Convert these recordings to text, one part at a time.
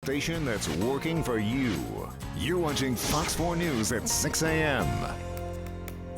station that's working for you. You're watching Fox 4 News at 6 a.m.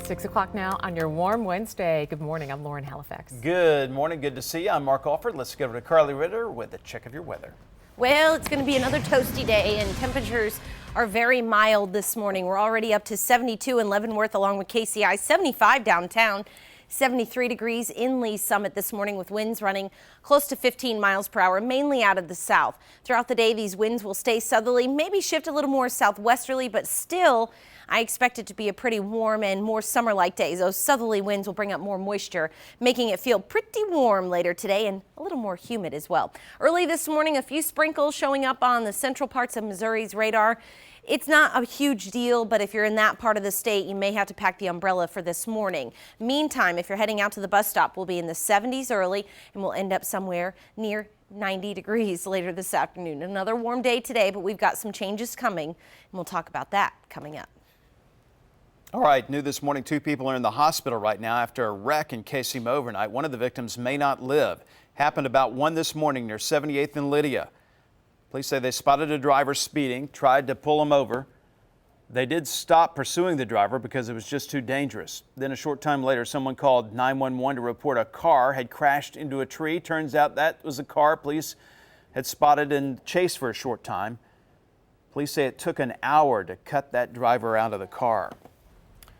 6 o'clock now on your warm Wednesday. Good morning. I'm Lauren Halifax. Good morning. Good to see you. I'm Mark Alford. Let's go over to Carly Ritter with a check of your weather. Well, it's going to be another toasty day, and temperatures are very mild this morning. We're already up to 72 in Leavenworth along with KCI, 75 downtown. 73 degrees in Lee's Summit this morning with winds running close to 15 miles per hour, mainly out of the south. Throughout the day, these winds will stay southerly, maybe shift a little more southwesterly, but still, I expect it to be a pretty warm and more summer-like day. Those southerly winds will bring up more moisture, making it feel pretty warm later today and a little more humid as well. Early this morning, a few sprinkles showing up on the central parts of Missouri's radar. It's not a huge deal, but if you're in that part of the state, you may have to pack the umbrella for this morning. Meantime, if you're heading out to the bus stop, we'll be in the 70s early and we'll end up somewhere near 90 degrees later this afternoon. Another warm day today, but we've got some changes coming, and we'll talk about that coming up. All right, new this morning, 2 people are in the hospital right now after a wreck in KC overnight. One of the victims may not live. Happened about 1 this morning near 78th and Lydia. Police say they spotted a driver speeding, tried to pull him over. They did stop pursuing the driver because it was just too dangerous. Then a short time later, someone called 911 to report a car had crashed into a tree. Turns out that was a car police had spotted and chased for a short time. Police say it took an hour to cut that driver out of the car.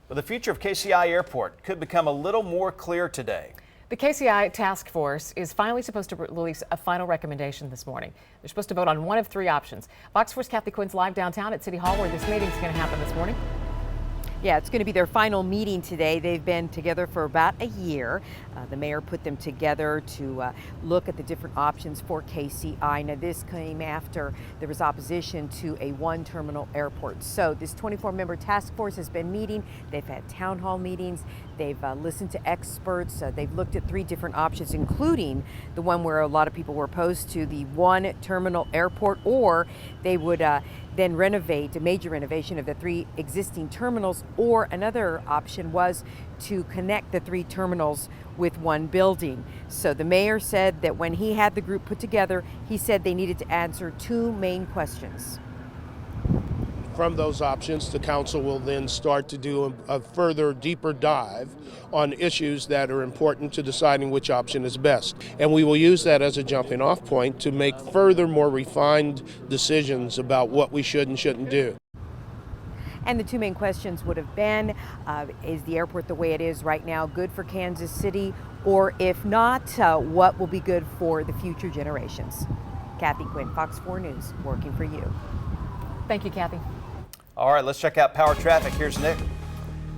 Well, the future of KCI Airport could become a little more clear today. The KCI task force is finally supposed to release a final recommendation this morning. They're supposed to vote on one of 3 options. Fox 4's Kathy Quinn's live downtown at City Hall where this meeting is going to happen this morning. Yeah, it's going to be their final meeting today. They've been together for about a year. The mayor put them together to look at the different options for KCI. Now, this came after there was opposition to a 1-terminal airport. So this 24-member task force has been meeting. They've had town hall meetings. They've listened to experts. They've looked at 3 different options, including the one where a lot of people were opposed to, the 1-terminal airport, or they would then renovate, a major renovation of the 3 existing terminals, or another option was to connect the 3 terminals with 1 building. So the mayor said that when he had the group put together, he said they needed to answer 2 main questions. From those options, the council will then start to do a further, deeper dive on issues that are important to deciding which option is best. And we will use that as a jumping off point to make further, more refined decisions about what we should and shouldn't do. And the 2 main questions would have been, is the airport the way it is right now good for Kansas City? Or if not, what will be good for the future generations? Kathy Quinn, Fox 4 News, working for you. Thank you, Kathy. All right, let's check out power traffic. Here's Nick.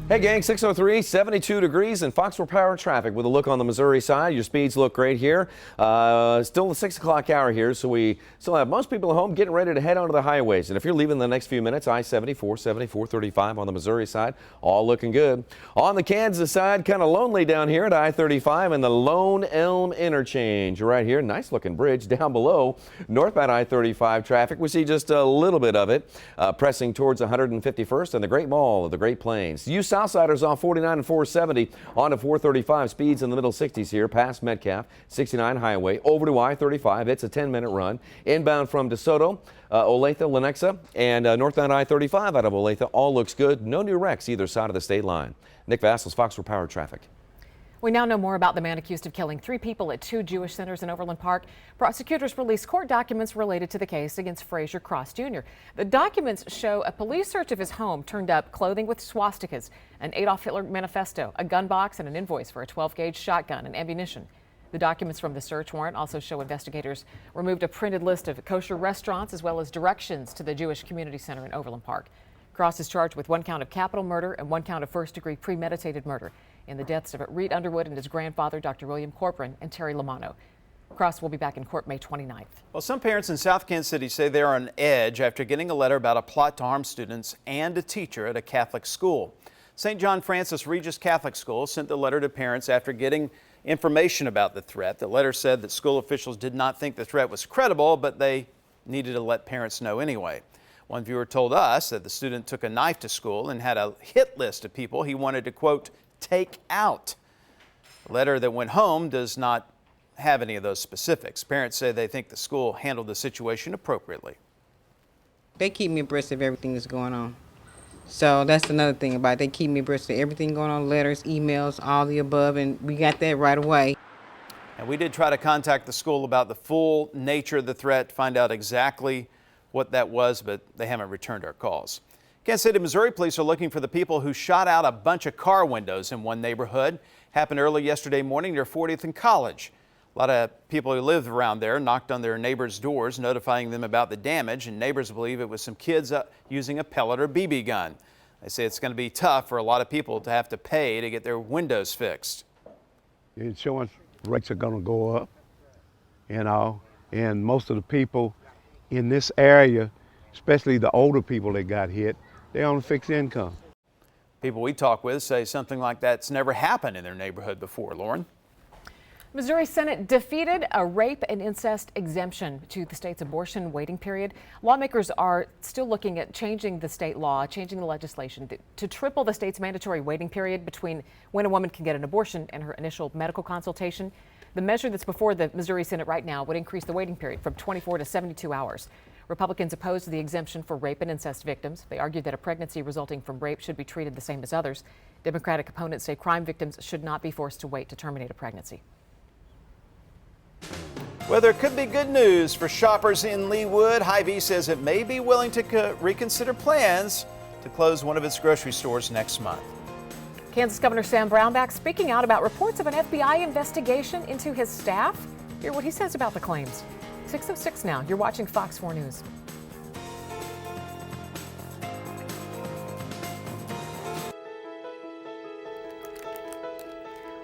Hey gang, 6:03, 72 degrees and Fox 4 Power traffic with a look on the Missouri side. Your speeds look great here. Still the 6 o'clock hour here, so we still have most people at home getting ready to head onto the highways. And if you're leaving in the next few minutes, I-74, 74, 35 on the Missouri side, all looking good. On the Kansas side, kind of lonely down here at I-35 and the Lone Elm interchange right here. Nice looking bridge down below. Northbound I-35 traffic, we see just a little bit of it pressing towards 151st and the Great Mall of the Great Plains. You Southsiders off 49 and 470 on to 435. Speeds in the middle 60s here past Metcalf, 69 Highway over to I-35. It's a 10-minute run. Inbound from DeSoto, Olathe, Lenexa, and northbound I-35 out of Olathe. All looks good. No new wrecks either side of the state line. Nick Vassals, Fox 4 Power traffic. We now know more about the man accused of killing 3 people at 2 Jewish centers in Overland Park. Prosecutors released court documents related to the case against Frazier Cross Jr. The documents show a police search of his home turned up clothing with swastikas, an Adolf Hitler manifesto, a gun box, and an invoice for a 12-gauge shotgun and ammunition. The documents from the search warrant also show investigators removed a printed list of kosher restaurants as well as directions to the Jewish Community Center in Overland Park. Cross is charged with 1 count of capital murder and 1 count of first-degree premeditated murder in the deaths of Reed Underwood and his grandfather, Dr. William Corcoran, and Terry Lamano. Cross will be back in court May 29th. Well, some parents in South Kansas City say they're on edge after getting a letter about a plot to harm students and a teacher at a Catholic school. St. John Francis Regis Catholic School sent the letter to parents after getting information about the threat. The letter said that school officials did not think the threat was credible, but they needed to let parents know anyway. One viewer told us that the student took a knife to school and had a hit list of people he wanted to, quote, take out. The letter that went home does not have any of those specifics. Parents say they think the school handled the situation appropriately. They keep me abreast of everything that's going on. So that's another thing about it. They keep me abreast of everything going on, letters, emails, all the above, and we got that right away. And we did try to contact the school about the full nature of the threat, find out exactly what that was, but they haven't returned our calls. Kansas City, Missouri police are looking for the people who shot out a bunch of car windows in one neighborhood. Happened early yesterday morning near 40th and College. A lot of people who live around there knocked on their neighbors' doors, notifying them about the damage, and neighbors believe it was some kids using a pellet or BB gun. They say it's going to be tough for a lot of people to have to pay to get their windows fixed. The insurance rates are going to go up, and most of the people in this area, especially the older people that got hit, they're on a fixed income. People we talk with say something like that's never happened in their neighborhood before. Lauren? Missouri Senate defeated a rape and incest exemption to the state's abortion waiting period. Lawmakers are still looking at changing the state law, changing the legislation to triple the state's mandatory waiting period between when a woman can get an abortion and her initial medical consultation. The measure that's before the Missouri Senate right now would increase the waiting period from 24 to 72 hours. Republicans opposed the exemption for rape and incest victims. They argued that a pregnancy resulting from rape should be treated the same as others. Democratic opponents say crime victims should not be forced to wait to terminate a pregnancy. Well, there could be good news for shoppers in Leawood. Hy-Vee says it may be willing to reconsider plans to close one of its grocery stores next month. Kansas Governor Sam Brownback speaking out about reports of an FBI investigation into his staff. Hear what he says about the claims. 6:06 now. You're watching Fox 4 News.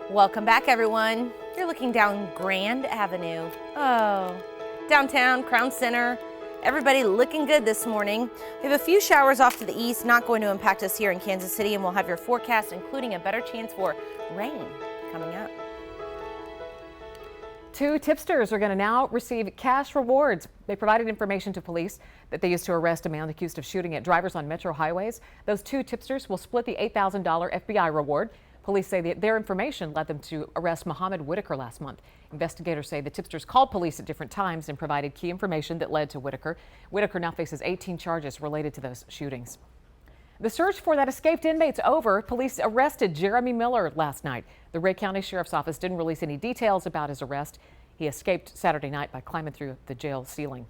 Welcome back, everyone. You're looking down Grand Avenue. Oh, downtown, Crown Center. Everybody looking good this morning. We have a few showers off to the east, not going to impact us here in Kansas City, and we'll have your forecast, including a better chance for rain coming up. 2 tipsters are going to now receive cash rewards. They provided information to police that they used to arrest a man accused of shooting at drivers on metro highways. Those 2 tipsters will split the $8,000 FBI reward. Police say that their information led them to arrest Muhammad Whitaker last month. Investigators say the tipsters called police at different times and provided key information that led to Whitaker. Whitaker now faces 18 charges related to those shootings. The search for that escaped inmate's over. Police arrested Jeremy Miller last night. The Ray County Sheriff's Office didn't release any details about his arrest. He escaped Saturday night by climbing through the jail ceiling.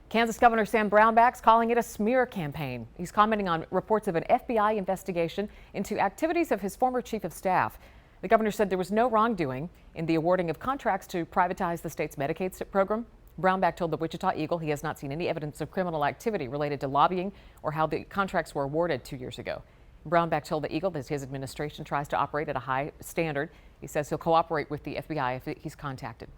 Kansas Governor Sam Brownback's calling it a smear campaign. He's commenting on reports of an FBI investigation into activities of his former chief of staff. The governor said there was no wrongdoing in the awarding of contracts to privatize the state's Medicaid program. Brownback told the Wichita Eagle he has not seen any evidence of criminal activity related to lobbying or how the contracts were awarded 2 years ago. Brownback told the Eagle that his administration tries to operate at a high standard. He says he'll cooperate with the FBI if he's contacted.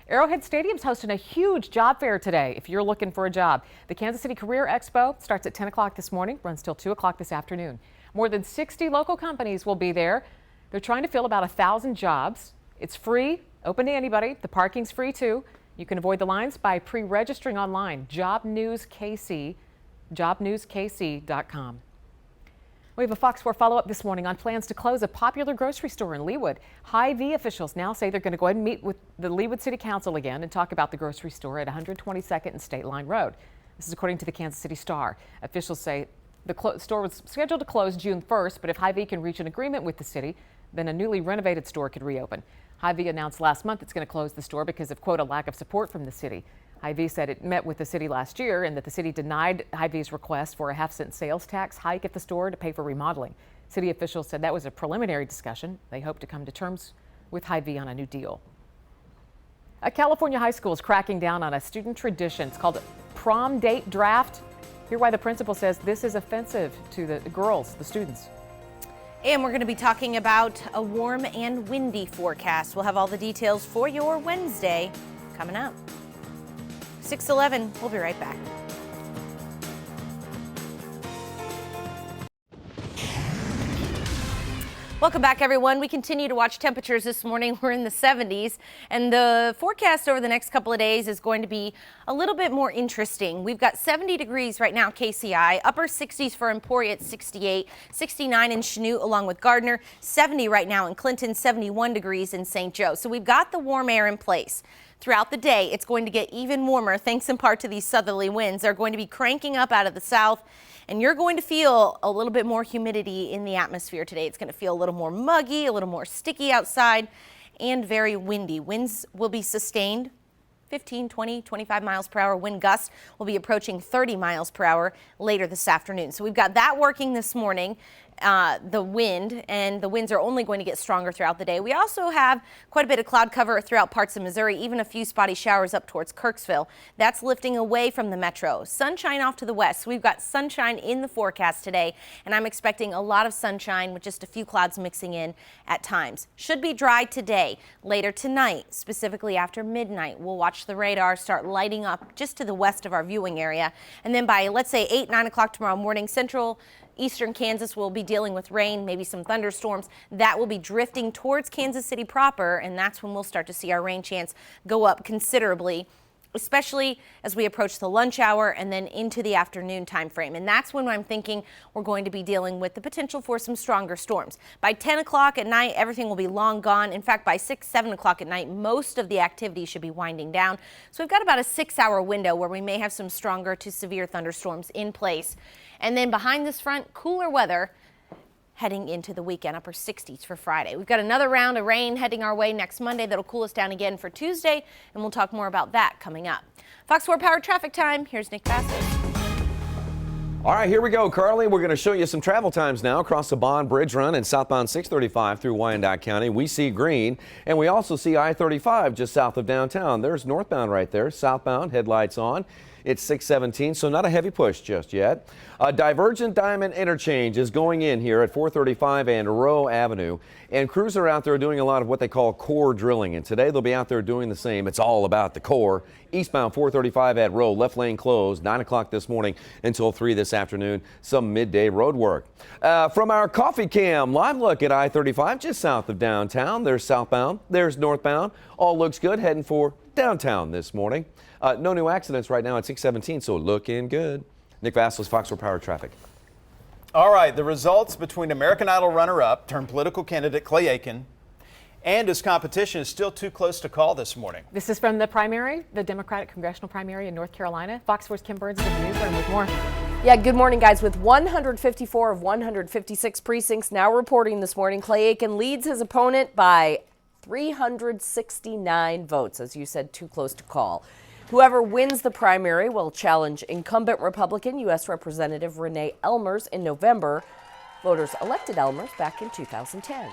Arrowhead Stadium's hosting a huge job fair today if you're looking for a job. The Kansas City Career Expo starts at 10 o'clock this morning, runs till 2 o'clock this afternoon. More than 60 local companies will be there. They're trying to fill about 1,000 jobs. It's free, open to anybody. The parking's free too. You can avoid the lines by pre-registering online, jobnewskc.com. We have a Fox 4 follow-up this morning on plans to close a popular grocery store in Leawood. Hy-Vee officials now say they're going to go ahead and meet with the Leawood City Council again and talk about the grocery store at 122nd and State Line Road. This is according to the Kansas City Star. Officials say the store was scheduled to close June 1st, but if Hy-Vee can reach an agreement with the city, then a newly renovated store could reopen. Hy-Vee announced last month it's going to close the store because of, quote, a lack of support from the city. Hy-Vee said it met with the city last year and that the city denied Hy-Vee's request for a half-cent sales tax hike at the store to pay for remodeling. City officials said that was a preliminary discussion. They hope to come to terms with Hy-Vee on a new deal. A California high school is cracking down on a student tradition. It's called prom date draft. Hear why the principal says this is offensive to the girls, the students. And we're going to be talking about a warm and windy forecast. We'll have all the details for your Wednesday coming up. 6:11, we'll be right back. Welcome back, everyone. We continue to watch temperatures this morning. We're in the 70s, and the forecast over the next couple of days is going to be a little bit more interesting. We've got 70 degrees right now, KCI, upper 60s for Emporia at 68, 69 in Chanute along with Gardner, 70 right now in Clinton, 71 degrees in St. Joe. So we've got the warm air in place. Throughout the day, it's going to get even warmer thanks in part to these southerly winds. They're going to be cranking up out of the south, and you're going to feel a little bit more humidity in the atmosphere today. It's going to feel a little more muggy, a little more sticky outside, and very windy. Winds will be sustained 15, 20, 25 miles per hour. Wind gusts will be approaching 30 miles per hour later this afternoon. So we've got that working this morning. The wind, and the winds are only going to get stronger throughout the day. We also have quite a bit of cloud cover throughout parts of Missouri, even a few spotty showers up towards Kirksville. That's lifting away from the metro. Sunshine off to the west. We've got sunshine in the forecast today, and I'm expecting a lot of sunshine with just a few clouds mixing in at times. Should be dry today. Later tonight, specifically after midnight, we'll watch the radar start lighting up just to the west of our viewing area. And then by, let's say, 8, 9 o'clock tomorrow morning, central eastern Kansas will be dealing with rain, maybe some thunderstorms. That will be drifting towards Kansas City proper, and that's when we'll start to see our rain chance go up considerably, especially as we approach the lunch hour and then into the afternoon time frame. And that's when I'm thinking we're going to be dealing with the potential for some stronger storms. By 10 o'clock at night, everything will be long gone. In fact, by 6, 7 o'clock at night, most of the activity should be winding down. So we've got about a 6-hour window where we may have some stronger to severe thunderstorms in place. And then behind this front, cooler weather heading into the weekend, upper 60s for Friday. We've got another round of rain heading our way next Monday that'll cool us down again for Tuesday, and we'll talk more about that coming up. Fox 4 Power Traffic Time. Here's Nick Bassett. All right, here we go, Carly. We're going to show you some travel times now across the Bond Bridge Run and southbound 635 through Wyandotte County. We see green, and we also see I-35 just south of downtown. There's northbound right there, southbound, headlights on. It's 617, so not a heavy push just yet. A divergent diamond interchange is going in here at 435 and Rowe Avenue. And crews are out there doing a lot of what they call core drilling. And today they'll be out there doing the same. It's all about the core. Eastbound 435 at Rowe, left lane closed, 9 o'clock this morning until 3 this afternoon. Some midday road work. From our coffee cam, live look at I-35 just south of downtown. There's southbound, there's northbound. All looks good heading for downtown this morning. No new accidents right now at 617, so looking good. Nick Vassell's Fox 4 Power Traffic. All right, the results between American Idol runner-up turned political candidate Clay Aiken and his competition is still too close to call this morning. This is from the primary, the Democratic congressional primary in North Carolina. Fox 4's Kim Burns is in the newsroom with more. Yeah, good morning, guys. With 154 of 156 precincts now reporting this morning, Clay Aiken leads his opponent by 369 votes. As you said, too close to call. Whoever wins the primary will challenge incumbent Republican U.S. Representative Renee Elmers in November. Voters elected Elmers back in 2010.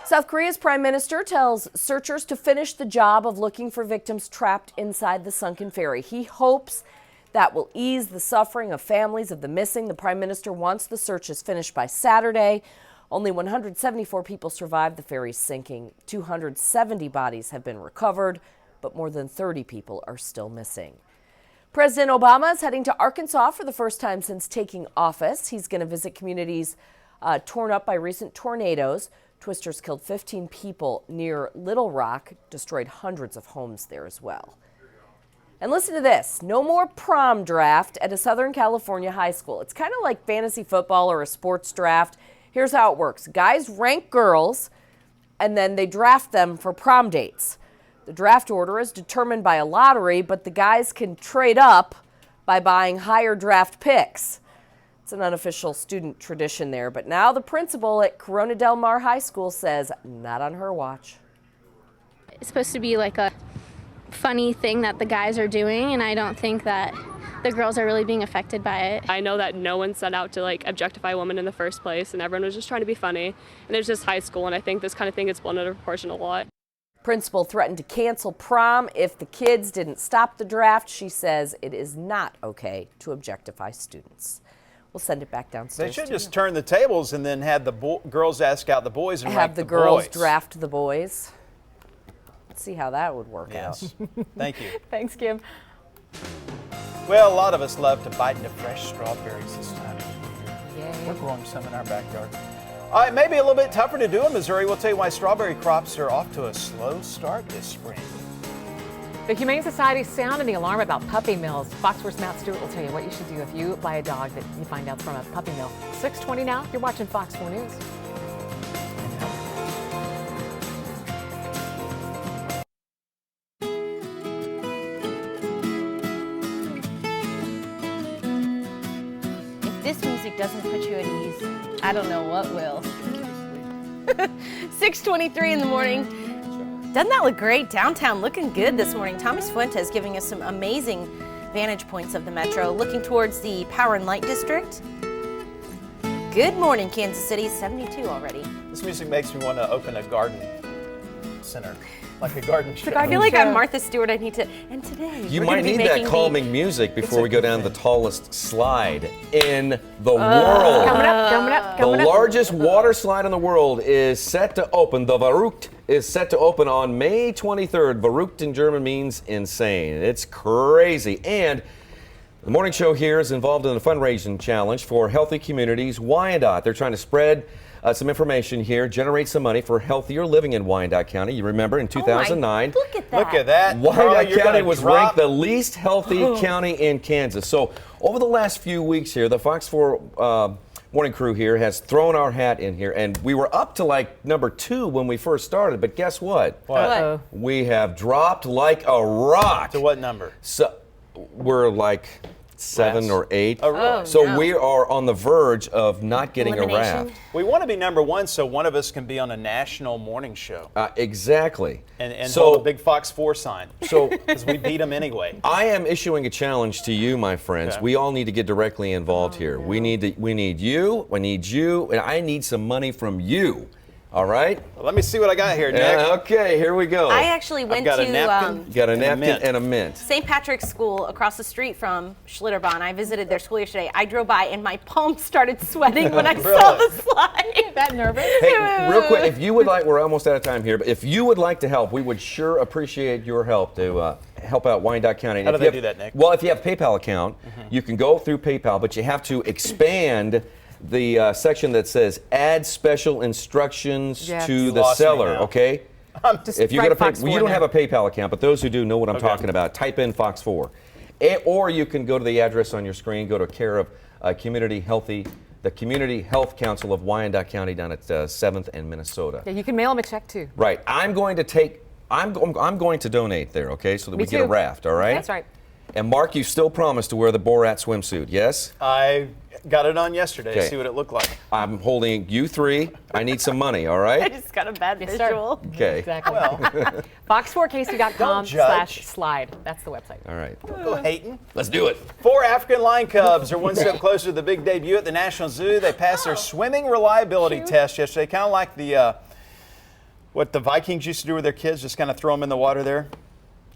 South Korea's prime minister tells searchers to finish the job of looking for victims trapped inside the sunken ferry. He hopes that will ease the suffering of families of the missing. The prime minister wants the searches finished by Saturday. Only 174 people survived the ferry's sinking. 270 bodies have been recovered, but more than 30 people are still missing. President Obama is heading to Arkansas for the first time since taking office. He's going to visit communities torn up by recent tornadoes. Twisters killed 15 people near Little Rock, destroyed hundreds of homes there as well. And listen to this, no more prom draft at a Southern California high school. It's kind of like fantasy football or a sports draft. Here's how it works. Guys rank girls, and then they draft them for prom dates. The draft order is determined by a lottery, but the guys can trade up by buying higher draft picks. It's an unofficial student tradition there, but now the principal at Corona Del Mar High School says not on her watch. It's supposed to be like a funny thing that the guys are doing, and I don't think that the girls are really being affected by it. I know that no one set out to objectify women in the first place, and everyone was just trying to be funny. And it's just high school, and I think this kind of thing gets blown out of proportion a lot. Principal threatened to cancel prom if the kids didn't stop the draft. She says it is not okay to objectify students. We'll send it back downstairs. They should just turn the tables and then have the girls ask out the boys and have rank the the girls boys. draft the boys. Let's see how that would work out. Thank you. Thanks, Kim. Well, a lot of us love to bite into fresh strawberries this time of year. Yay. We're growing some in our backyard. All right, maybe a little bit tougher to do in Missouri. We'll tell you why strawberry crops are off to a slow start this spring. The Humane Society sounding the alarm about puppy mills. Fox 4's Matt Stewart will tell you what you should do if you buy a dog that you find out from a puppy mill. 6:20 now. You're watching Fox 4 News. If this music doesn't put you at ease, I don't know what will. 6:23 in the morning. Doesn't that look great? Downtown looking good this morning. Thomas Fuentes giving us some amazing vantage points of the metro, looking towards the Power and Light District. Good morning, Kansas City. 72 already. This music makes me want to open a garden center, like a garden show. I feel like I'm Martha Stewart. I need to. And today You we're might gonna be need that making calming music before we go down the tallest slide in the world. Coming up. The largest water slide in the world is set to open. The Verrückt is set to open on May 23rd. Verrückt in German means insane. It's crazy. And the morning show here is involved in a fundraising challenge for Healthy Communities Wyandotte. They're trying to spread some information here, generate some money for healthier living in Wyandotte County. You remember in 2009, look at that. Look at that. Wyandotte Carl, County was ranked the least healthy county in Kansas. So over the last few weeks here, the Fox 4 morning crew here has thrown our hat in here, and we were up to like number 2 when we first started, but guess what? What? We have dropped like a rock. To what number? So we're like 7 or 8. Oh, really? So we are on the verge of not getting a Elimination? raft. We want to be number 1 so one of us can be on a national morning show Exactly. and so, hold a big Fox 4 sign. So Because we beat them anyway. I am issuing a challenge to you, my friends. Okay. We all need to get directly involved here. We need you, we need you, and I need some money from you. All right? Well, let me see what I got here, Nick. Okay, here we go. I actually went got a to napkin. You got a and a napkin mint. and a mint. St. Patrick's School across the street from Schlitterbahn. I visited their school yesterday. I drove by and my palms started sweating when I saw the slide. That nervous? Hey, real quick, if you would like, we're almost out of time here, but if you would like to help, we would sure appreciate your help to help out Wyandotte County. And How do if they you do that, Nick? Well, if you have a PayPal account, you can go through PayPal, but you have to expand the section that says add special instructions Yes. to You the lost me seller, now. okay? Just If you write go to Fox well, 4 you don't now. have a PayPal account, but those who do know what I'm talking about. Type in Fox 4. Or you can go to the address on your screen, go to care of the Community Health Council of Wyandotte County down at 7th and Minnesota. Yeah, you can mail them a check too. Right. I'm going to donate there, okay, so that Me we get a too. raft, all right? That's right. And Mark, you still promise to wear the Borat swimsuit, yes? I got it on yesterday to Okay. see what it looked like. I'm holding you 3. I need some money, all I right? just got a bad Yes, sir. visual. Okay. Exactly. Well, Fox4KC.com/slide. That's the website. All right. go hating. Let's do it. 4 African lion cubs are one step closer to the big debut at the National Zoo. They passed their swimming reliability test yesterday, kind of like the what the Vikings used to do with their kids, just kind of throw them in the water there.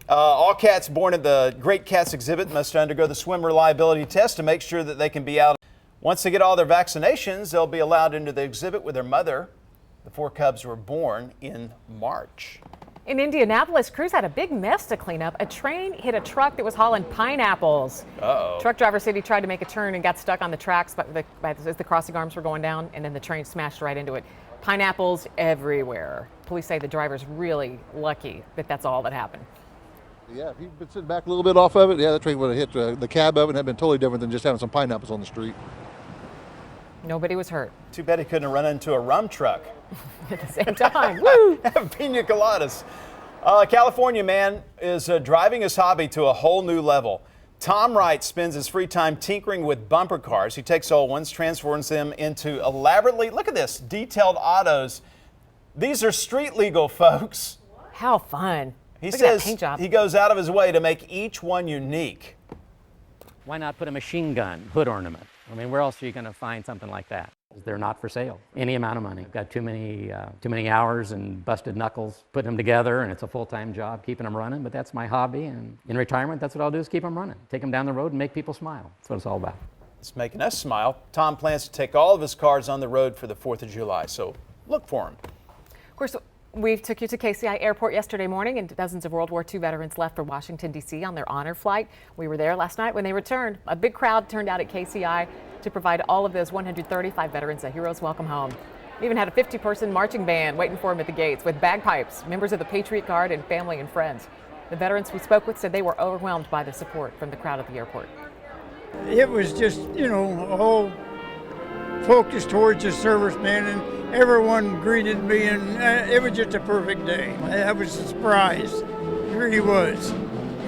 All cats born at the Great Cats exhibit must undergo the swim reliability test to make sure that they can be out. Once they get all their vaccinations, they'll be allowed into the exhibit with their mother. The 4 cubs were born in March. In Indianapolis, crews had a big mess to clean up. A train hit a truck that was hauling pineapples. Uh-oh. Truck driver said he tried to make a turn and got stuck on the tracks as the crossing arms were going down, and then the train smashed right into it. Pineapples everywhere. Police say the driver's really lucky that that's all that happened. Yeah, if he'd been sitting back a little bit off of it, yeah, that train would have hit the cab of it and had been totally different than just having some pineapples on the street. Nobody was hurt. Too bad he couldn't have run into a rum truck. At the same time. Woo! Pina coladas. California man is driving his hobby to a whole new level. Tom Wright spends his free time tinkering with bumper cars. He takes old ones, transforms them into elaborately, look at this, detailed autos. These are street legal, folks. How fun. He Look at that says paint job. he goes out of his way to make each one unique. Why not put a machine gun hood ornament? I mean, where else are you going to find something like that? They're not for sale. Any amount of money. I've got too many hours and busted knuckles putting them together, and it's a full-time job keeping them running. But that's my hobby, and in retirement, that's what I'll do is keep them running. Take them down the road and make people smile. That's what it's all about. It's making us smile. Tom plans to take all of his cars on the road for the 4th of July, so look for him. Of course, we took you to KCI Airport yesterday morning, and dozens of World War II veterans left for Washington, D.C. on their honor flight. We were there last night when they returned. A big crowd turned out at KCI to provide all of those 135 veterans a hero's welcome home. We even had a 50-person marching band waiting for them at the gates with bagpipes, members of the Patriot Guard, and family and friends. The veterans we spoke with said they were overwhelmed by the support from the crowd at the airport. It was just, all focused towards the servicemen, and everyone greeted me, and it was just a perfect day. I was surprised. It really was.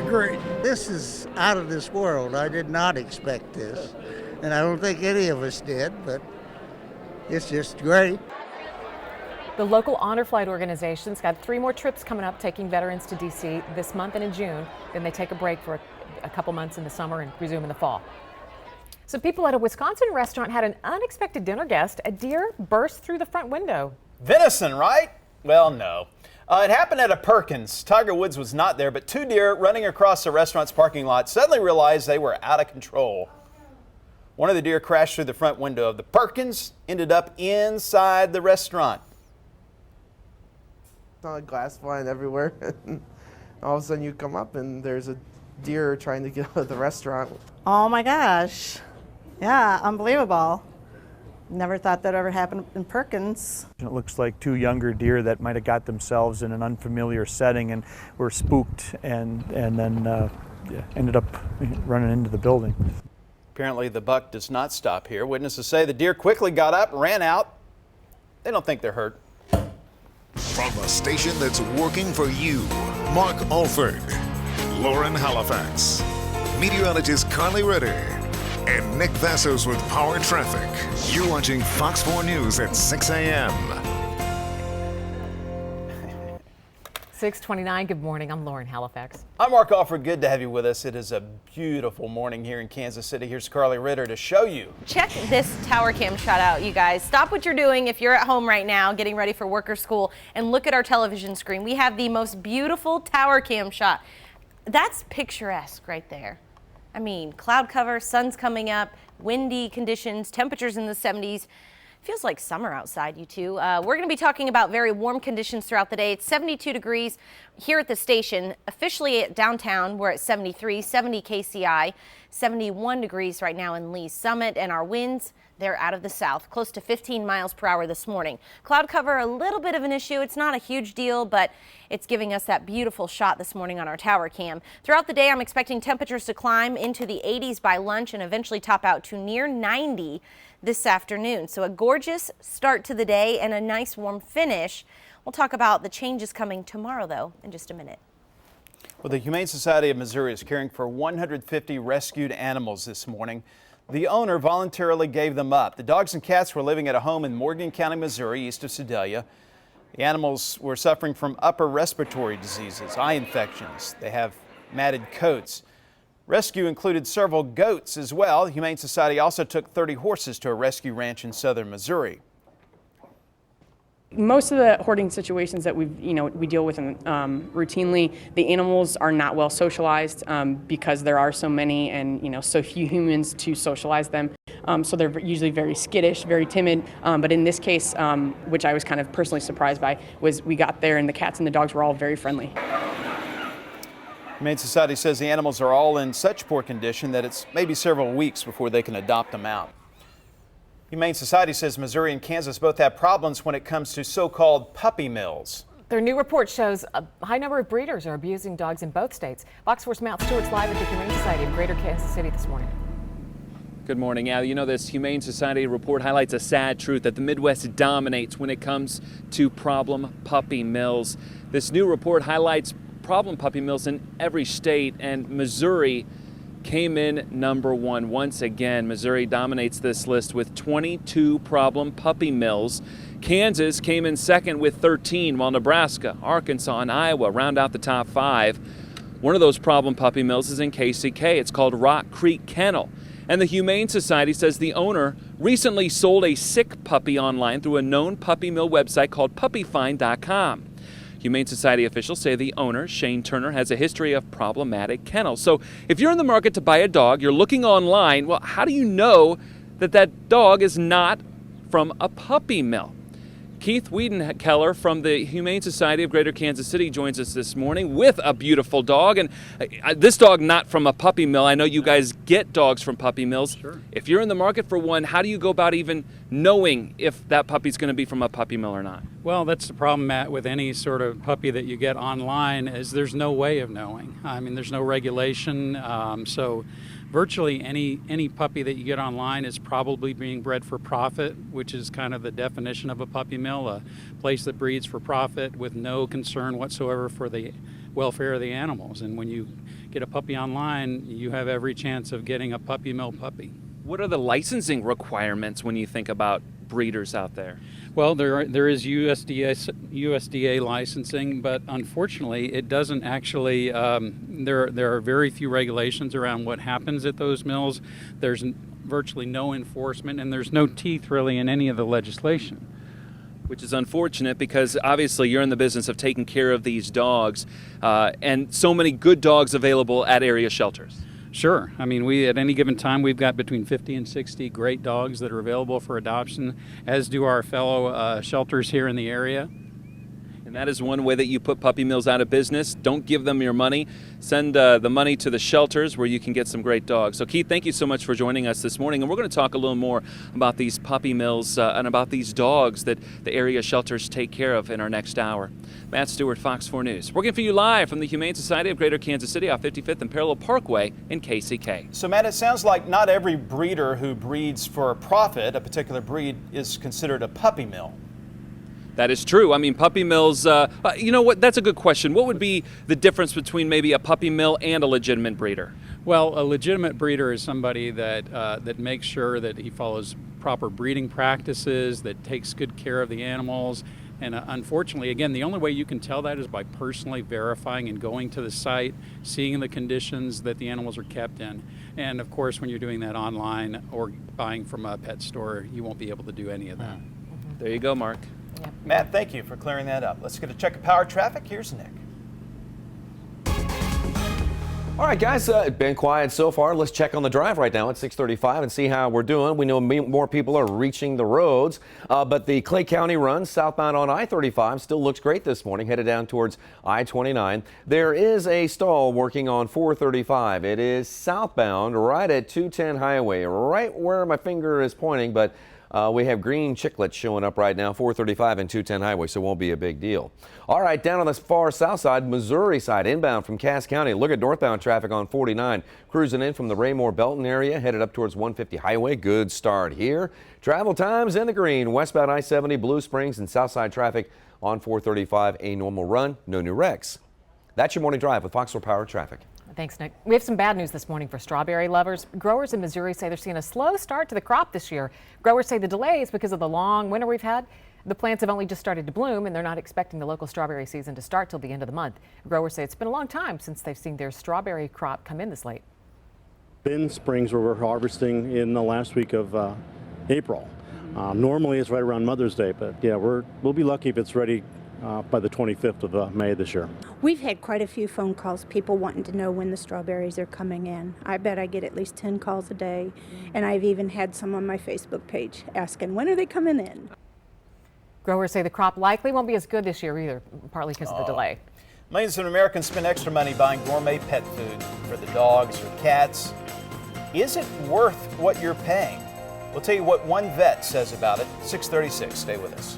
great. This is out of this world. I did not expect this, and I don't think any of us did, but it's just great. The local honor flight organization's got 3 more trips coming up, taking veterans to D.C. this month and in June. Then they take a break for a couple months in the summer and resume in the fall. Some people at a Wisconsin restaurant had an unexpected dinner guest. A deer burst through the front window. Venison, right? Well, no. It happened at a Perkins. Tiger Woods was not there, but 2 deer running across the restaurant's parking lot suddenly realized they were out of control. One of the deer crashed through the front window of the Perkins, ended up inside the restaurant. Saw glass flying everywhere. All of a sudden you come up and there's a deer trying to get out of the restaurant. Oh my gosh. Yeah, unbelievable. Never thought that ever happened in Perkins. It looks like 2 younger deer that might have got themselves in an unfamiliar setting and were spooked and then ended up running into the building. Apparently the buck does not stop here. Witnesses say the deer quickly got up, ran out. They don't think they're hurt. From a station that's working for you, Mark Alford, Lauren Halifax, meteorologist Carly Ritter, and Nick Vassos with Power Traffic. You're watching Fox 4 News at 6 a.m. 6:29. Good morning. I'm Lauren Halifax. I'm Mark Alford. Good to have you with us. It is a beautiful morning here in Kansas City. Here's Carly Ritter to show you. Check this tower cam shot out, you guys. Stop what you're doing if you're at home right now getting ready for work or school and look at our television screen. We have the most beautiful tower cam shot. That's picturesque right there. I mean, cloud cover, sun's coming up, windy conditions, temperatures in the 70s. Feels like summer outside, you two. We're going to be talking about very warm conditions throughout the day. It's 72 degrees here at the station. Officially at downtown, we're at 73, 70 KCI, 71 degrees right now in Lee's Summit, and our winds, they're out of the south, close to 15 miles per hour this morning. Cloud cover, a little bit of an issue. It's not a huge deal, but it's giving us that beautiful shot this morning on our tower cam. Throughout the day, I'm expecting temperatures to climb into the 80s by lunch and eventually top out to near 90 this afternoon. So a gorgeous start to the day and a nice warm finish. We'll talk about the changes coming tomorrow, though, in just a minute. Well, the Humane Society of Missouri is caring for 150 rescued animals this morning. The owner voluntarily gave them up. The dogs and cats were living at a home in Morgan County, Missouri, east of Sedalia. The animals were suffering from upper respiratory diseases, eye infections. They have matted coats. Rescue included several goats as well. The Humane Society also took 30 horses to a rescue ranch in southern Missouri. Most of the hoarding situations that we deal with routinely, the animals are not well socialized because there are so many and so few humans to socialize them. So they're usually very skittish, very timid. But in this case, which I was kind of personally surprised by, was we got there and the cats and the dogs were all very friendly. Humane Society says the animals are all in such poor condition that it's maybe several weeks before they can adopt them out. Humane Society says Missouri and Kansas both have problems when it comes to so-called puppy mills. Their new report shows a high number of breeders are abusing dogs in both states. Fox 4's Matt Stewart's live at the Humane Society in Greater Kansas City this morning. Good morning, Al. You know, this Humane Society report highlights a sad truth that the Midwest dominates when it comes to problem puppy mills. This new report highlights problem puppy mills in every state, and Missouri came in number 1 once again. Missouri dominates this list with 22 problem puppy mills. Kansas came in second with 13, while Nebraska, Arkansas, and Iowa round out the top 5. One of those problem puppy mills is in KCK. It's called Rock Creek Kennel. And the Humane Society says the owner recently sold a sick puppy online through a known puppy mill website called puppyfind.com. Humane Society officials say the owner, Shane Turner, has a history of problematic kennels. So if you're in the market to buy a dog, you're looking online, well, how do you know that that dog is not from a puppy mill? Keith Wiedenkeller from the Humane Society of Greater Kansas City joins us this morning with a beautiful dog. And this dog not from a puppy mill. I know you guys get dogs from puppy mills. Sure. If you're in the market for one, how do you go about even knowing if that puppy's going to be from a puppy mill or not? Well, that's the problem, Matt, with any sort of puppy that you get online is there's no way of knowing. I mean, there's no regulation. So virtually any puppy that you get online is probably being bred for profit, which is kind of the definition of a puppy mill, a place that breeds for profit with no concern whatsoever for the welfare of the animals. And when you get a puppy online, you have every chance of getting a puppy mill puppy. What are the licensing requirements when you think about breeders out there? Well, there is USDA licensing, but unfortunately, it doesn't actually. There are very few regulations around what happens at those mills. There's virtually no enforcement, and there's no teeth really in any of the legislation. Which is unfortunate because obviously you're in the business of taking care of these dogs, and so many good dogs available at area shelters. Sure. I mean, at any given time, we've got between 50 and 60 great dogs that are available for adoption, as do our fellow shelters here in the area. And that is one way that you put puppy mills out of business. Don't give them your money. Send the money to the shelters where you can get some great dogs. So Keith, thank you so much for joining us this morning. And we're going to talk a little more about these puppy mills and about these dogs that the area shelters take care of in our next hour. Matt Stewart, Fox 4 News. Working for you live from the Humane Society of Greater Kansas City off 55th and Parallel Parkway in KCK. So Matt, it sounds like not every breeder who breeds for a profit, a particular breed, is considered a puppy mill. That is true. I mean, puppy mills, you know what, that's a good question. What would be the difference between maybe a puppy mill and a legitimate breeder? Well, a legitimate breeder is somebody that makes sure that he follows proper breeding practices, that takes good care of the animals. And unfortunately, again, the only way you can tell that is by personally verifying and going to the site, seeing the conditions that the animals are kept in. And of course, when you're doing that online or buying from a pet store, you won't be able to do any of that. There you go, Mark. Yep. Matt, thank you for clearing that up. Let's get a check of power traffic. Here's Nick. All right, guys, been quiet so far. Let's check on the drive right now at 6:35 and see how we're doing. We know more people are reaching the roads, but the Clay County run southbound on I-35 still looks great this morning, headed down towards I-29. There is a stall working on 435. It is southbound right at 210 Highway, right where my finger is pointing, but we have green chiclets showing up right now, 435 and 210 Highway, so it won't be a big deal. All right, down on the far south side, Missouri side, inbound from Cass County. Look at northbound traffic on 49, cruising in from the Raymore Belton area, headed up towards 150 Highway. Good start here. Travel times in the green, westbound I-70, Blue Springs, and south side traffic on 435, a normal run, no new wrecks. That's your morning drive with Fox 4 Power Traffic. Thanks, Nick. We have some bad news this morning for strawberry lovers. Growers in Missouri say they're seeing a slow start to the crop this year. Growers say the delay is because of the long winter we've had. The plants have only just started to bloom, and they're not expecting the local strawberry season to start till the end of the month. Growers say it's been a long time since they've seen their strawberry crop come in this late. Bend Springs, where we're harvesting in the last week of April. Normally it's right around Mother's Day, but yeah, we'll be lucky if it's ready by the 25th of May this year. We've had quite a few phone calls, people wanting to know when the strawberries are coming in. I bet I get at least 10 calls a day, and I've even had some on my Facebook page asking, when are they coming in? Growers say the crop likely won't be as good this year either, partly because of the delay. Millions of Americans spend extra money buying gourmet pet food for the dogs or cats. Is it worth what you're paying? We'll tell you what one vet says about it. 6:36. Stay with us.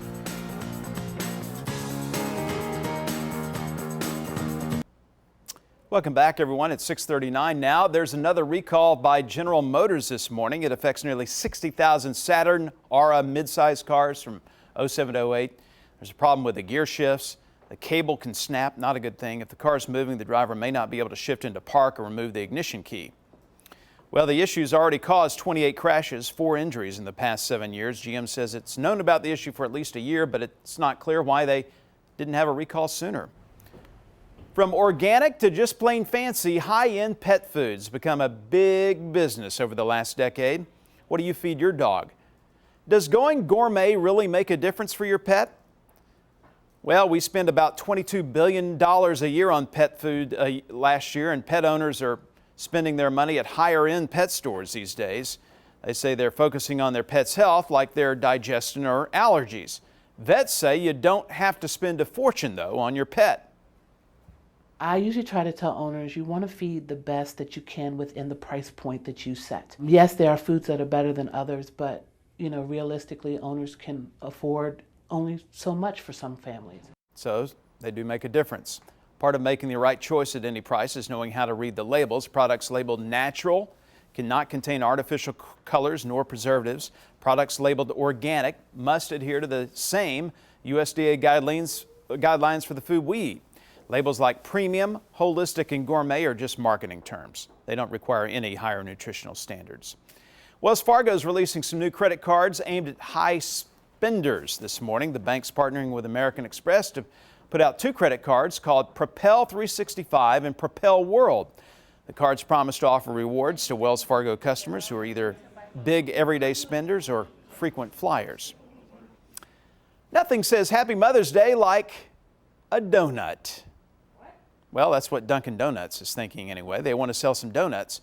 Welcome back, everyone. It's 6:39 now. There's another recall by General Motors this morning. It affects nearly 60,000 Saturn Aura midsize cars from 07 to 08. There's a problem with the gear shifts. The cable can snap, not a good thing. If the car is moving, the driver may not be able to shift into park or remove the ignition key. Well, the issue's already caused 28 crashes, 4 injuries in the past 7 years. GM says it's known about the issue for at least a year, but it's not clear why they didn't have a recall sooner. From organic to just plain fancy, high-end pet foods become a big business over the last decade. What do you feed your dog? Does going gourmet really make a difference for your pet? Well, we spend about $22 billion a year on pet food last year, and pet owners are spending their money at higher-end pet stores these days. They say they're focusing on their pet's health, like their digestion or allergies. Vets say you don't have to spend a fortune, though, on your pet. I usually try to tell owners you want to feed the best that you can within the price point that you set. Yes, there are foods that are better than others, but realistically, owners can afford only so much for some families. So they do make a difference. Part of making the right choice at any price is knowing how to read the labels. Products labeled natural cannot contain artificial colors nor preservatives. Products labeled organic must adhere to the same USDA guidelines for the food we eat. Labels like premium, holistic, and gourmet are just marketing terms. They don't require any higher nutritional standards. Wells Fargo is releasing some new credit cards aimed at high spenders this morning. The bank's partnering with American Express to put out two credit cards called Propel 365 and Propel World. The cards promise to offer rewards to Wells Fargo customers who are either big everyday spenders or frequent flyers. Nothing says Happy Mother's Day like a donut. Well, that's what Dunkin' Donuts is thinking anyway. They want to sell some donuts.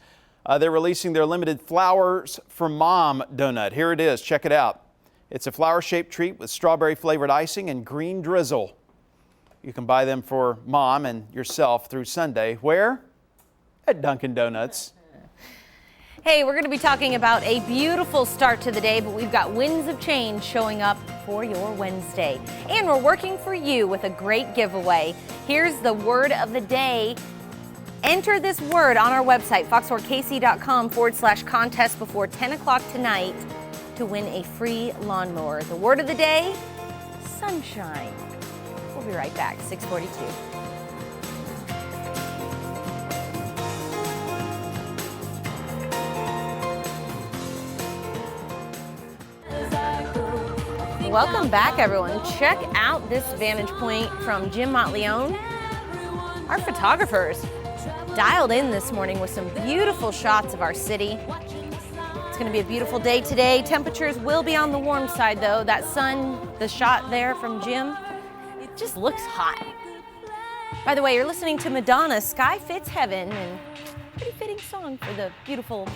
They're releasing their limited Flowers for Mom donut. Here it is. Check it out. It's a flower-shaped treat with strawberry-flavored icing and green drizzle. You can buy them for Mom and yourself through Sunday. Where? At Dunkin' Donuts. Hey, we're going to be talking about a beautiful start to the day, but we've got winds of change showing up for your Wednesday. And we're working for you with a great giveaway. Here's the word of the day. Enter this word on our website, fox4kc.com/contest before 10 o'clock tonight to win a free lawnmower. The word of the day, sunshine. We'll be right back, 6:42. Welcome back, everyone. Check out this vantage point from Jim Montleone. Our photographers dialed in this morning with some beautiful shots of our city. It's going to be a beautiful day today. Temperatures will be on the warm side, though. That sun, the shot there from Jim, it just looks hot. By the way, you're listening to Madonna's Sky Fits Heaven, and pretty fitting song for the beautiful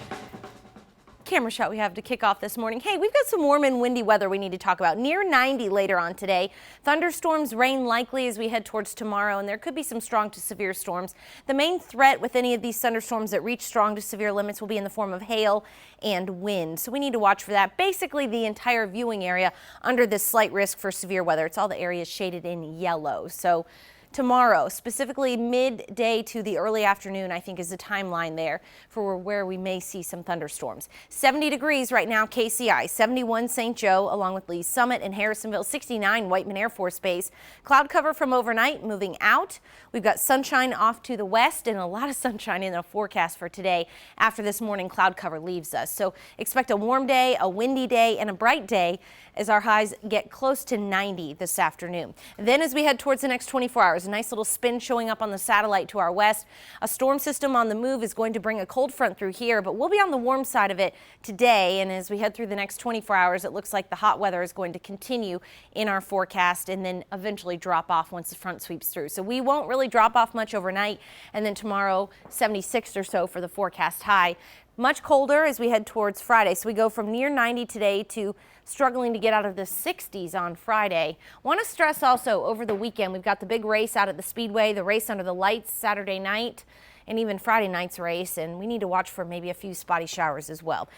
camera shot we have to kick off this morning. Hey, we've got some warm and windy weather we need to talk about. Near 90 later on today. Thunderstorms, rain likely as we head towards tomorrow, and there could be some strong to severe storms. The main threat with any of these thunderstorms that reach strong to severe limits will be in the form of hail and wind. So we need to watch for that. Basically, the entire viewing area under this slight risk for severe weather. It's all the areas shaded in yellow. So tomorrow, specifically midday to the early afternoon, I think is the timeline there for where we may see some thunderstorms. 70 degrees right now, KCI, 71 St. Joe, along with Lee's Summit and Harrisonville, 69 Whiteman Air Force Base. Cloud cover from overnight moving out. We've got sunshine off to the west and a lot of sunshine in the forecast for today after this morning cloud cover leaves us. So expect a warm day, a windy day, and a bright day as our highs get close to 90 this afternoon. And then as we head towards the next 24 hours, a nice little spin showing up on the satellite to our west. A storm system on the move is going to bring a cold front through here, but we'll be on the warm side of it today. And as we head through the next 24 hours, it looks like the hot weather is going to continue in our forecast and then eventually drop off once the front sweeps through. So we won't really drop off much overnight. And then tomorrow, 76 or so for the forecast high. Much colder as we head towards Friday. So we go from near 90 today to struggling to get out of the 60s on Friday. Want to stress also over the weekend, we've got the big race out at the Speedway, the race under the lights Saturday night, and even Friday night's race. And we need to watch for maybe a few spotty showers as well.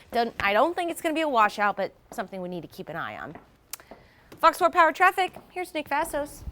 I don't think it's going to be a washout, but something we need to keep an eye on. Fox 4 Power Traffic, here's Nick Vassos.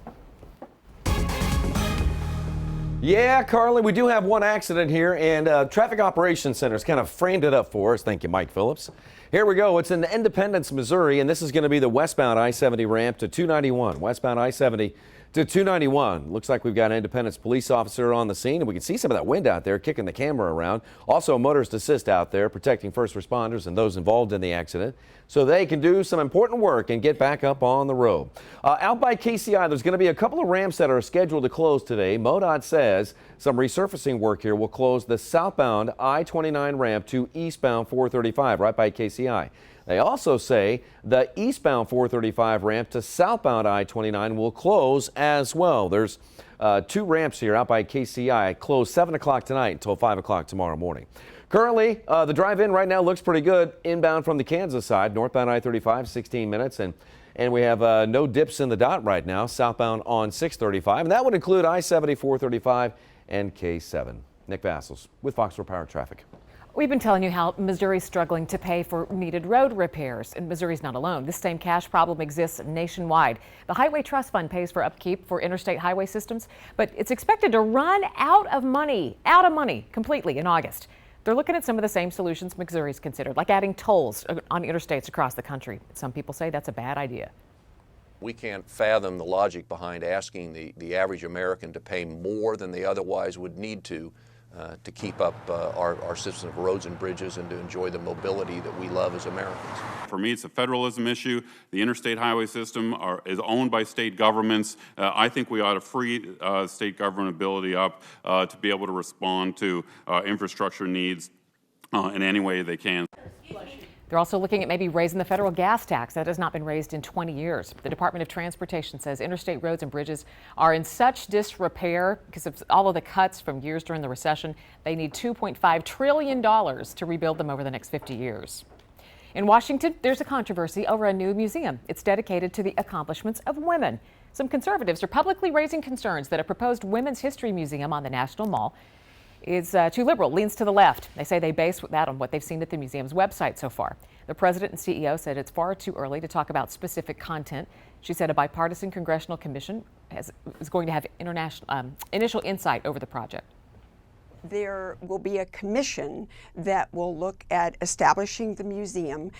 Yeah, Carly, we do have one accident here, and Traffic Operations Center's kind of framed it up for us. Thank you, Mike Phillips. Here we go. It's in Independence, Missouri, and this is going to be the westbound I-70 ramp to 291. Westbound I-70 to 291. Looks like we've got an Independence police officer on the scene, and we can see some of that wind out there kicking the camera around. Also, a motorist assist out there protecting first responders and those involved in the accident so they can do some important work and get back up on the road. Out by KCI, there's going to be a couple of ramps that are scheduled to close today. MoDOT says some resurfacing work here will close the southbound I-29 ramp to eastbound 435 right by KCI. They also say the eastbound 435 ramp to southbound I-29 will close as well. There's two ramps here out by KCI, closed 7 o'clock tonight until 5 o'clock tomorrow morning. Currently, the drive-in right now looks pretty good. Inbound from the Kansas side, northbound I-35, 16 minutes. And we have no dips in the dot right now, southbound on 635. And that would include I-70, 435, and K7. Nick Vassos with Fox 4 Power Traffic. We've been telling you how Missouri's struggling to pay for needed road repairs, and Missouri's not alone. This same cash problem exists nationwide. The Highway Trust Fund pays for upkeep for interstate highway systems, but it's expected to run out of money completely in August. They're looking at some of the same solutions Missouri's considered, like adding tolls on interstates across the country. Some people say that's a bad idea. We can't fathom the logic behind asking the average American to pay more than they otherwise would need to keep up our system of roads and bridges and to enjoy the mobility that we love as Americans. For me, it's a federalism issue. The interstate highway system is owned by state governments. I think we ought to free state government ability up to be able to respond to infrastructure needs in any way they can. They're also looking at maybe raising the federal gas tax. That has not been raised in 20 years. The Department of Transportation says interstate roads and bridges are in such disrepair because of all of the cuts from years during the recession. They need $2.5 trillion to rebuild them over the next 50 years. In Washington, there's a controversy over a new museum. It's dedicated to the accomplishments of women. Some conservatives are publicly raising concerns that a proposed women's history museum on the National Mall is too liberal, leans to the left. They say they base that on what they've seen at the museum's website so far. The president and CEO said it's far too early to talk about specific content. She said a bipartisan congressional commission is going to have initial insight over the project. There will be a commission that will look at establishing the museum,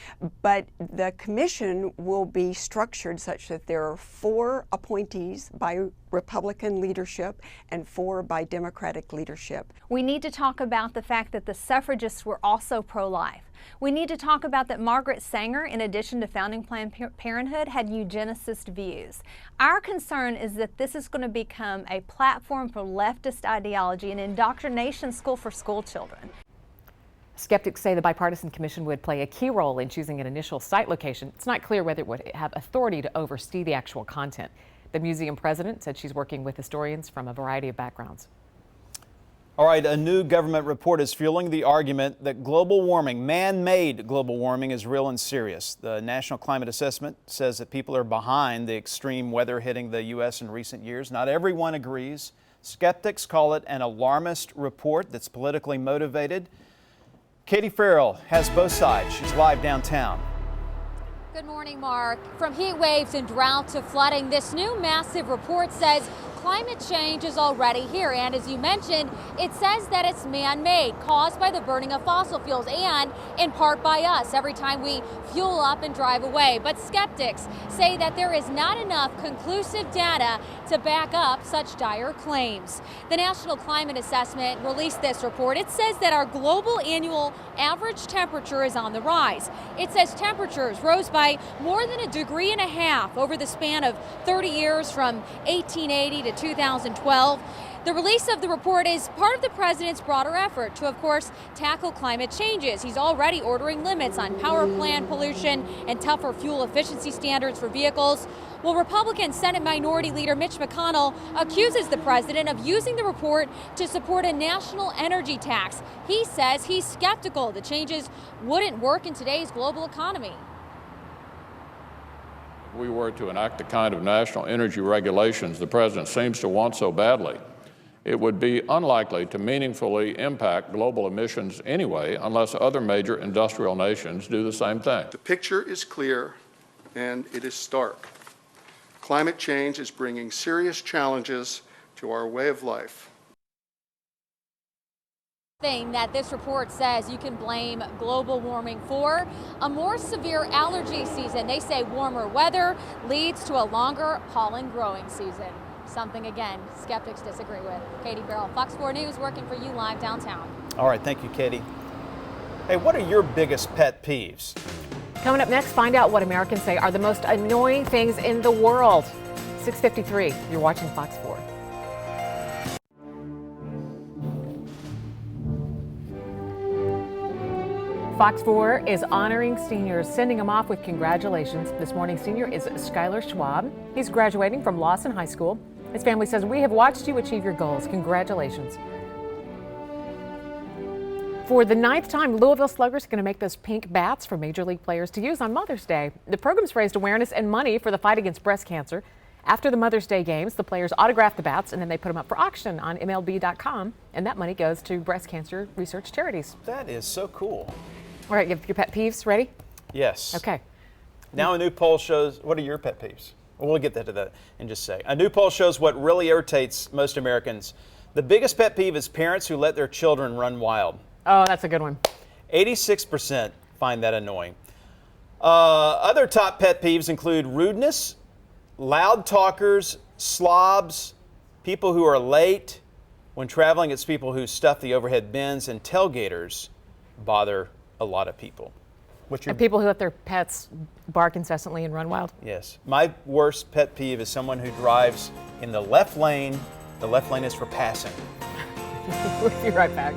but the commission will be structured such that there are 4 appointees by Republican leadership and 4 by Democratic leadership. We need to talk about the fact that the suffragists were also pro-life. We need to talk about that Margaret Sanger, in addition to founding Planned Parenthood, had eugenicist views. Our concern is that this is going to become a platform for leftist ideology, an indoctrination school for school children. Skeptics say the bipartisan commission would play a key role in choosing an initial site location. It's not clear whether it would have authority to oversee the actual content. The museum president said she's working with historians from a variety of backgrounds. All right, a new government report is fueling the argument that global warming, man-made global warming, is real and serious. The National Climate Assessment says that people are behind the extreme weather hitting the U.S. in recent years. Not everyone agrees. Skeptics call it an alarmist report that's politically motivated. Katie Farrell has both sides. She's live downtown. Good morning, Mark. From heat waves and drought to flooding, this new massive report says climate change is already here, and as you mentioned, it says that it's man-made, caused by the burning of fossil fuels and in part by us every time we fuel up and drive away. But skeptics say that there is not enough conclusive data to back up such dire claims. The National Climate Assessment released this report. It says that our global annual average temperature is on the rise. It says temperatures rose by more than 1.5 degrees over the span of 30 years from 1880 to 2012. The release of the report is part of the president's broader effort to, of course, tackle climate changes. He's already ordering limits on power plant pollution and tougher fuel efficiency standards for vehicles. Well, Republican Senate Minority Leader Mitch McConnell accuses the president of using the report to support a national energy tax. He says he's skeptical the changes wouldn't work in today's global economy. If we were to enact the kind of national energy regulations the president seems to want so badly, it would be unlikely to meaningfully impact global emissions anyway, unless other major industrial nations do the same thing. The picture is clear and it is stark. Climate change is bringing serious challenges to our way of life. Thing that this report says you can blame global warming for: a more severe allergy season. They say warmer weather leads to a longer pollen growing season. Something, again, skeptics disagree with. Katie Farrell, Fox 4 News, working for you live downtown. All right, thank you, Katie. Hey, what are your biggest pet peeves? Coming up next, find out what Americans say are the most annoying things in the world. 6:53, you're watching Fox 4. Fox 4 is honoring seniors, sending them off with congratulations. This morning's senior is Skylar Schwab. He's graduating from Lawson High School. His family says, "We have watched you achieve your goals. Congratulations." For the 9th time, Louisville Sluggers are going to make those pink bats for Major League players to use on Mother's Day. The program's raised awareness and money for the fight against breast cancer. After the Mother's Day games, the players autograph the bats and then they put them up for auction on MLB.com, and that money goes to breast cancer research charities. That is so cool. All right, you have your pet peeves ready? Yes. Okay. Now a new poll shows, what are your pet peeves? Well, we'll get to that in just a sec. A new poll shows what really irritates most Americans. The biggest pet peeve is parents who let their children run wild. Oh, that's a good one. 86% find that annoying. Other top pet peeves include rudeness, loud talkers, slobs, people who are late when traveling. It's people who stuff the overhead bins, and tailgaters bother a lot of people. And people who let their pets bark incessantly and run wild. Yes. My worst pet peeve is someone who drives in the left lane. The left lane is for passing. We'll be right back.